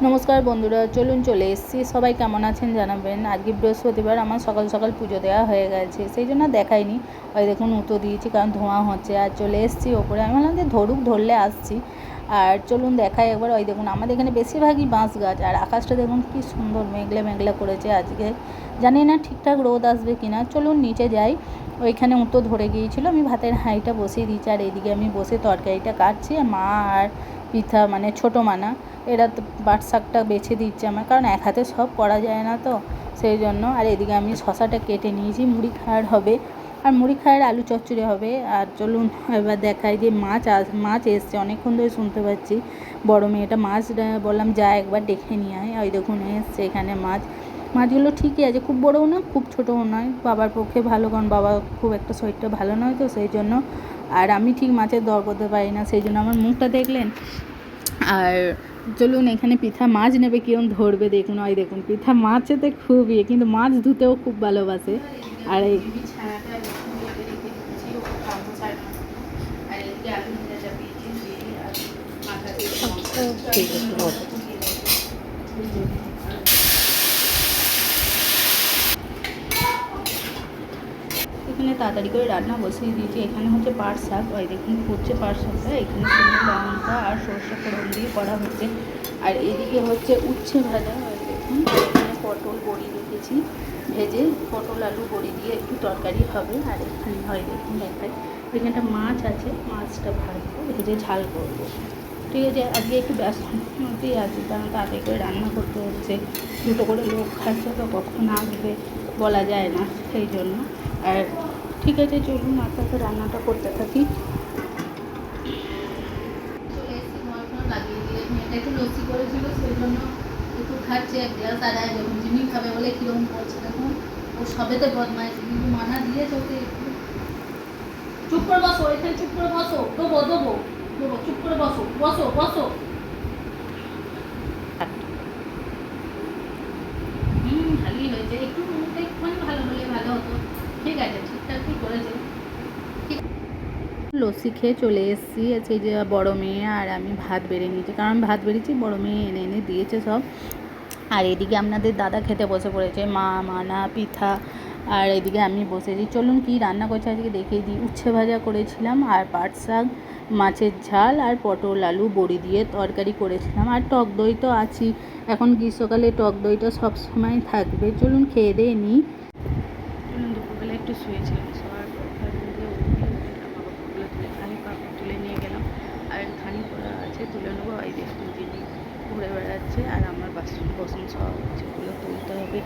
নমস্কার বন্ধুরা, চলুন চলে এসেছি। সবাই কেমন আছেন জানাবেন। আজকে বৃহস্পতিবার, আমার সকাল সকাল পুজো দেওয়া হয়ে গেছে, সেই জন্য দেখাইনি। ওই দেখুন উতো দিয়েছি, কারণ ধোঁয়া হচ্ছে। আর চলে এসেছি ওপরে। আমি বললাম যে ধরলে আসছি। আর চলুন দেখাই একবার। ওই দেখুন আমাদের এখানে বেশিরভাগই বাঁশ গাছ। আর আকাশটা দেখুন কি সুন্দর মেঘলা করেছে আজকে। জানি না ঠিকঠাক রোদ আসবে কিনা। চলুন নিচে যাই। ওইখানে উতো ধরে গিয়েছিল, আমি ভাতের হাঁড়িটা বসিয়ে দিয়েছি। আর এইদিকে আমি বসে তরকারিটা কাটছি। মা আর পিঠা মানে ছোটো মানা এরা তো পাট শাকটা বেছে দিচ্ছে আমার, কারণ এক হাতে সব করা যায় না তো, সেই জন্য। আর এদিকে আমি শশাটা কেটে নিয়েছি, মুড়ি খাওয়ার হবে। আর মুড়ি খাওয়ার আলু চচ্চড়ি হবে। আর চলুন এবার দেখাই যে মাছ এসছে, অনেকক্ষণ ধরে শুনতে পাচ্ছি। বড় মেয়েটা মাছ বললাম যা একবার দেখে নিয়ে আয়। ওই দেখুন এসছে এখানে মাছগুলো ঠিকই আছে, খুব বড়ও না খুব ছোটোও নয়। বাবার পক্ষে ভালো, কারণ বাবা খুব একটা শরীরটা ভালো নয় তো, সেই জন্য। আর আমি ঠিক মাছের দর করতে পারি না, সেই জন্য আমার মুখটা দেখলেন। আর চলুন এখানে পিঠা মাছ নেবে, কিরম ধরবে দেখুন। ওই দেখুন পিঠা মাছেতে খুব কিন্তু মাছ ধুতেও খুব ভালোবাসে। আর এই এখানে তাড়াতাড়ি করে রান্না বসিয়ে দিয়েছি। এখানে হচ্ছে পাট শাক, ওই দেখুন ফুটছে পাট শাকটা। এখানে শুকনো লঙ্কা আর সর্ষে ফোড়ন দিয়ে করা হচ্ছে। আর এদিকে হচ্ছে উচ্ছে ভাজা। ওই দেখুন এখানে পটল বড়ি রেখেছি ভেজে, পটল আলু বড়ি দিয়ে একটু তরকারি হবে। আর এখানে হয় দেখুন এখানটা মাছ আছে, মাছটা ভাজবো, ভেজে ঝাল করবো। ঠিক আছে, আজকে একটু ব্যস্ত মধ্যেই আছি, কারণ তাড়াতাড়ি করে রান্না করতে হচ্ছে। দুটো করে লোক খাচ্ছে তো, কখন আসবে বলা যায় না, সেই জন্য। আর ঠিক আছে, চলুন আস্তে রান্নাটা করতে থাকি। চলে এসেছি, লাগিয়ে দিয়ে মেয়েটা একটু লস্যি করেছিল, সেই জন্য একটু খাচ্ছে এক গ্লাস। আর যখন জিমি খাবে বলে কীরকম করছে দেখুন। ও সবেতে বদমাইশ, কিন্তু মানা দিয়েছে ওকে একটু চুপ করে বসো, এখানে চুপ করে বসো, দেবো চুপ করে বসো ভালোই হয়েছে, একটুখানি ভালো হলে ভালো হতো। ঠিক আছে, ঠিকঠাকই করেছে। লস্যি খেয়ে চলে এসেছি। সেই যে বড় মেয়ে আর আমি ভাত বেড়ে নিয়েছি, কারণ ভাত বেড়েছি, বড় মেয়ে এনে দিয়েছে সব। আর এদিকে আপনাদের দাদা খেতে বসে পড়েছে, মানা পিঠা। আর এদিকে আমি বসেছি। চলুন কি রান্না করছি আজকে দেখিয়ে দিই। উচ্ছে ভাজা করেছিলাম, আর পাট শাক, মাছের ঝাল, আর পটল আলু বড়ি দিয়ে তরকারি করেছিলাম। আর টক দই তো আছি, এখন গ্রীষ্মকালে টক দইটা সব সময় থাকবে। চলুন খেয়ে দিয়ে নিই। চলুন দুপুরবেলা একটু শুয়েছিলাম, শোয়ার পর কাপড় তুলে নিয়ে গেলাম। আর খানি করা আছে, তুলে নেবো। এই দেখুন যিনি ঘুরে বেড়াচ্ছে, আর আমার বাসন সব সেগুলো তুলতে হবে।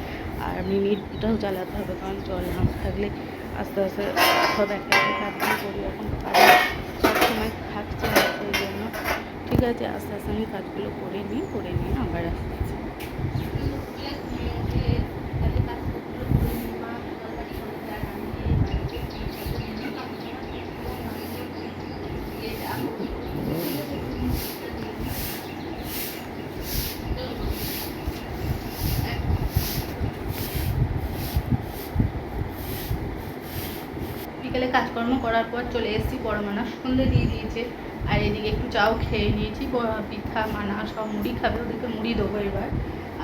আর মিনিটটাও চালাতে হবে, কারণ জল না থাকলে আস্তে আস্তে সব একটা কাজগুলো করি। এখন তো কাজ সবসময় থাকছে না, সেই জন্য। ঠিক আছে, আস্তে আস্তে আমি কাজগুলো করে নিয়ে আবার আসতেছি। বিকেলে কাজকর্ম করার পর চলে এসেছি। বড় মানা সন্ধে দিয়ে দিয়েছে। আর এদিকে একটু চাও খেয়ে নিয়েছি। পিঠা মানা সব মুড়ি খাবে, ওদেরকে মুড়ি দেবো এবার।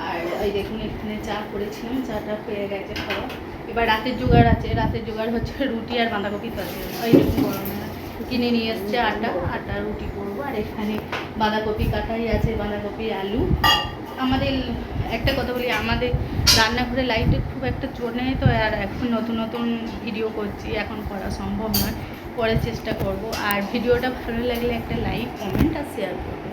আর ওই দেখুন এখানে চা করেছিলাম, চাটা হয়ে গেছে খাওয়া। এবার রাতের জোগাড় আছে। রাতের জোগাড় হচ্ছে রুটি আর বাঁধাকপি তরকারি। ওই দেখুন বড় মানা কিনে নিয়ে এসছে আটা রুটি করবো। আর এখানে বাঁধাকপি কাটাই আছে, বাঁধাকপি আলু। আমাদের একটা কথা বলি, আমাদের রান্নাঘরে লাইটে খুব একটা জোর নেই তো। আর এখন নতুন ভিডিও করছি, এখন করা সম্ভব নয়, পরে চেষ্টা করব। আর ভিডিওটা ভালো লাগলে একটা লাইক, কমেন্ট আর শেয়ার করবো।